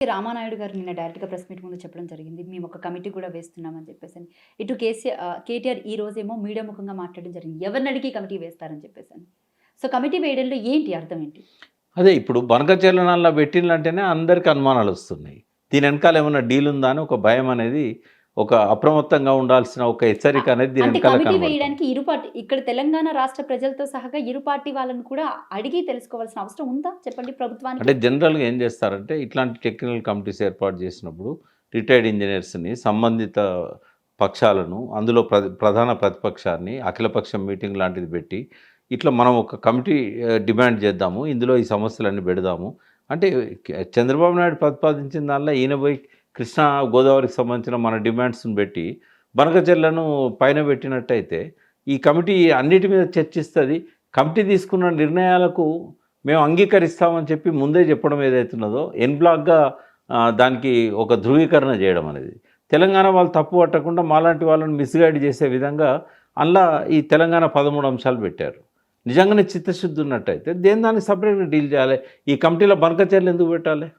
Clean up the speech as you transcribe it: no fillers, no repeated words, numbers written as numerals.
రామానాయుడు గారు నిన్న డైరెక్ట్‌గా ప్రెస్ మీట్ ముందు చెప్పడం జరిగింది. మేము ఒక కమిటీ కూడా వేస్తున్నామని చెప్పేసని. ఇటు కేటీఆర్ ఈ రోజేమో మీడియా ముఖంగా మాట్లాడడం జరిగింది. ఎవరినడిగి కమిటీ వేస్తారని చెప్పేసని. సో, కమిటీ వేయడంలో ఏంటి అర్థం ఏంటి? అదే ఇప్పుడు బనకచెర్లనల్లా పెట్టిండ్లంటేనే అందరికి అనుమానాలొస్తున్నాయి. దీని ఎనకాల ఏమన్నా డీల్ ఉందా అని ఒక భయం అనేది, ఒక అప్రమత్తంగా ఉండాల్సిన ఒక హెచ్చరిక అనేది దీని అంటే ఎనకాల కమిటీ కనబడుతుంది. వేయడానికి ఇరు పార్టీ ఇక్కడ తెలంగాణ రాష్ట్ర ప్రజలతో సహా ఇరు పార్టీ వాళ్ళని కూడా అడిగి తెలుసుకోవాల్సిన అవసరం ఉందా? చెప్పండి ప్రభుత్వానికి. అంటే జనరల్‌గా ఏం చేస్తారంటే ఇట్లాంటి టెక్నికల్ కమిటీస్ ఏర్పాటు చేసినప్పుడు రిటైర్డ్ ఇంజినీర్స్‌ని, సంబంధిత పక్షాలను, అందులో ప్రధాన ప్రతిపక్షాన్ని అఖిలపక్షం మీటింగ్ లాంటిది పెట్టి, ఇట్లా మనం ఒక కమిటీ డిమాండ్ చేద్దాము. ఇందులో ఈ సమస్యలన్నీ పెడదాము. అంటే చంద్రబాబు నాయుడు ప్రతిపాదించిన దానిలో ఈయన పోయి కృష్ణా, గోదావరికి సంబంధించిన మన డిమాండ్స్‌ని పెట్టి బనకచెర్లను పైన పెట్టినట్టయితే ఈ కమిటీ అన్నిటి మీద చర్చిస్తది. కమిటీ తీసుకున్న నిర్ణయాలకు మేము అంగీకరిస్తామని చెప్పి ముందే చెప్పడం ఏదైతున్నదో ఎన్ బ్లాక్‌గా దానికి ఒక ధృవీకరణ చేయడం అనేది. తెలంగాణ వాళ్ళు తప్పు పట్టకుండా మాలాంటి వాళ్ళని మిస్‌గైడ్ చేసే విధంగా అందులో ఈ తెలంగాణ 13 అంశాలు పెట్టారు. నిజంగానే చిత్తశుద్ధి ఉన్నట్టయితే దానికి సపరేట్‌గా డీల్ చేయాలి. ఈ కమిటీలో బనకచెర్లు ఎందుకు పెట్టాలి?